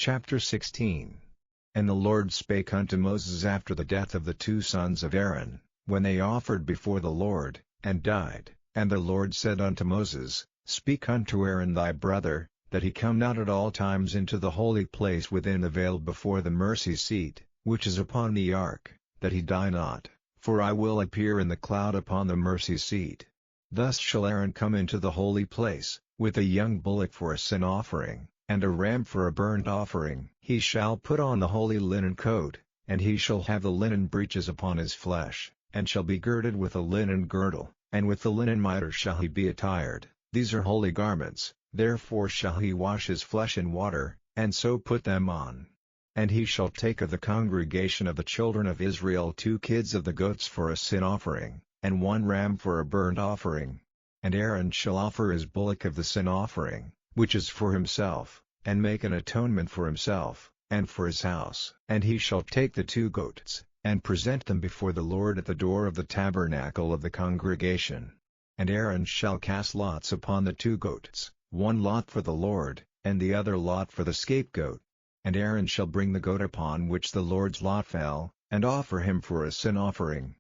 Chapter 16. And the Lord spake unto Moses after the death of the two sons of Aaron, when they offered before the Lord, and died. And the Lord said unto Moses, Speak unto Aaron thy brother, that he come not at all times into the holy place within the veil before the mercy seat, which is upon the ark, that he die not, for I will appear in the cloud upon the mercy seat. Thus shall Aaron come into the holy place, with a young bullock for a sin offering, and a ram for a burnt offering. He shall put on the holy linen coat, and he shall have the linen breeches upon his flesh, and shall be girded with a linen girdle, and with the linen mitre shall he be attired. These are holy garments, therefore shall he wash his flesh in water, and so put them on. And he shall take of the congregation of the children of Israel 2 kids of the goats for a sin offering, and 1 ram for a burnt offering. And Aaron shall offer his bullock of the sin offering, which is for himself, and make an atonement for himself, and for his house. And he shall take the 2 goats, and present them before the Lord at the door of the tabernacle of the congregation. And Aaron shall cast lots upon the 2 goats, 1 lot for the Lord, and the other lot for the scapegoat. And Aaron shall bring the goat upon which the Lord's lot fell, and offer him for a sin offering.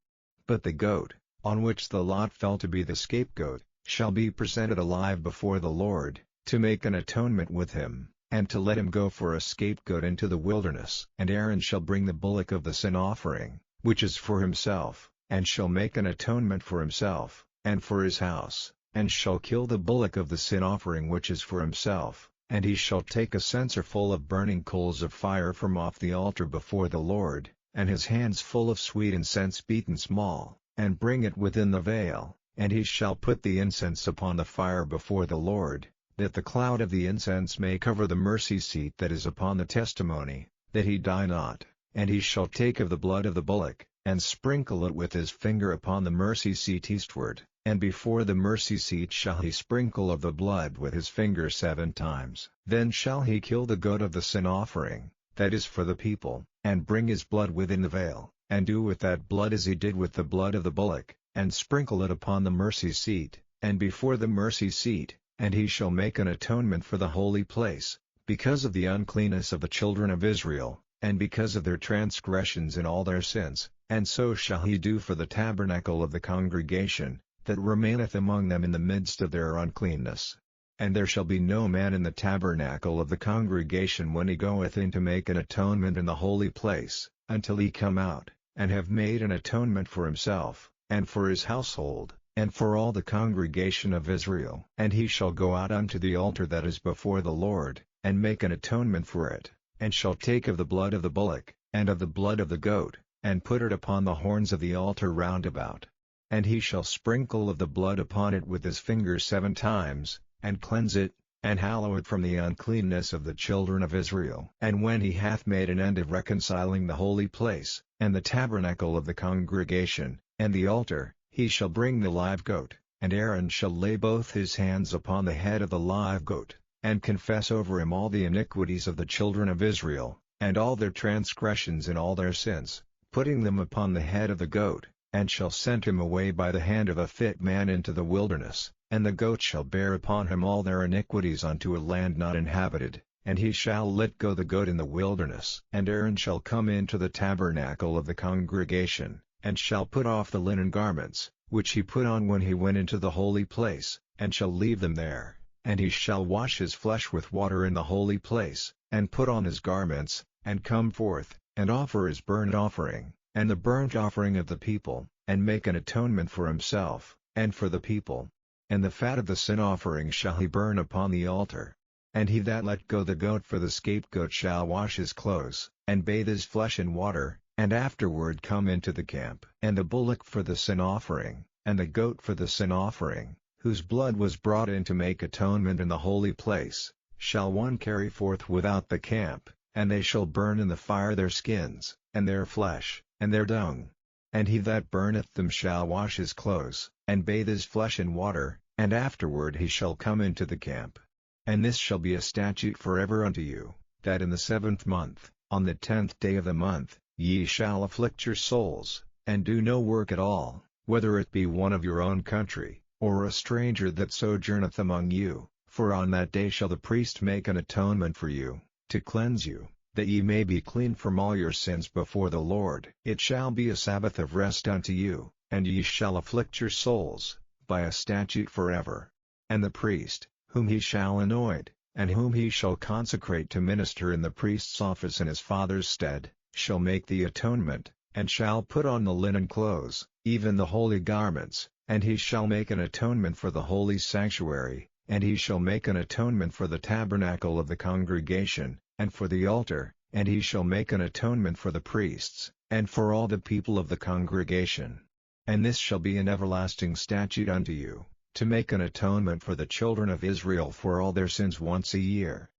But the goat, on which the lot fell to be the scapegoat, shall be presented alive before the Lord, to make an atonement with him, and to let him go for a scapegoat into the wilderness. And Aaron shall bring the bullock of the sin offering, which is for himself, and shall make an atonement for himself, and for his house, and shall kill the bullock of the sin offering which is for himself. And he shall take a censer full of burning coals of fire from off the altar before the Lord, and his hands full of sweet incense beaten small, and bring it within the veil, and he shall put the incense upon the fire before the Lord, that the cloud of the incense may cover the mercy seat that is upon the testimony, that he die not. And he shall take of the blood of the bullock, and sprinkle it with his finger upon the mercy seat eastward, and before the mercy seat shall he sprinkle of the blood with his finger 7 times. Then shall he kill the goat of the sin offering, that is for the people, and bring his blood within the veil, and do with that blood as he did with the blood of the bullock, and sprinkle it upon the mercy seat, and before the mercy seat. And he shall make an atonement for the holy place, because of the uncleanness of the children of Israel, and because of their transgressions and all their sins. And so shall he do for the tabernacle of the congregation, that remaineth among them in the midst of their uncleanness. And there shall be no man in the tabernacle of the congregation when he goeth in to make an atonement in the holy place, until he come out, and have made an atonement for himself, and for his household, and for all the congregation of Israel. And he shall go out unto the altar that is before the Lord, and make an atonement for it, and shall take of the blood of the bullock, and of the blood of the goat, and put it upon the horns of the altar round about. And he shall sprinkle of the blood upon it with his finger 7 times, and cleanse it, and hallow it from the uncleanness of the children of Israel. And when he hath made an end of reconciling the holy place, and the tabernacle of the congregation, and the altar, he shall bring the live goat, and Aaron shall lay both his hands upon the head of the live goat, and confess over him all the iniquities of the children of Israel, and all their transgressions and all their sins, putting them upon the head of the goat, and shall send him away by the hand of a fit man into the wilderness, and the goat shall bear upon him all their iniquities unto a land not inhabited, and he shall let go the goat in the wilderness. And Aaron shall come into the tabernacle of the congregation, and shall put off the linen garments, which he put on when he went into the holy place, and shall leave them there, and he shall wash his flesh with water in the holy place, and put on his garments, and come forth, and offer his burnt offering, and the burnt offering of the people, and make an atonement for himself, and for the people. And the fat of the sin offering shall he burn upon the altar. And he that let go the goat for the scapegoat shall wash his clothes, and bathe his flesh in water, and afterward come into the camp. And the bullock for the sin offering, and the goat for the sin offering, whose blood was brought in to make atonement in the holy place, shall one carry forth without the camp, and they shall burn in the fire their skins, and their flesh, and their dung. And he that burneth them shall wash his clothes, and bathe his flesh in water, and afterward he shall come into the camp. And this shall be a statute forever unto you, that in the 7th month, on the 10th day of the month, ye shall afflict your souls, and do no work at all, whether it be one of your own country, or a stranger that sojourneth among you, for on that day shall the priest make an atonement for you, to cleanse you, that ye may be clean from all your sins before the Lord. It shall be a Sabbath of rest unto you, and ye shall afflict your souls, by a statute forever. And the priest, whom he shall anoint, and whom he shall consecrate to minister in the priest's office in his father's stead, shall make the atonement, and shall put on the linen clothes, even the holy garments, and he shall make an atonement for the holy sanctuary, and he shall make an atonement for the tabernacle of the congregation, and for the altar, and he shall make an atonement for the priests, and for all the people of the congregation. And this shall be an everlasting statute unto you, to make an atonement for the children of Israel for all their sins once a year.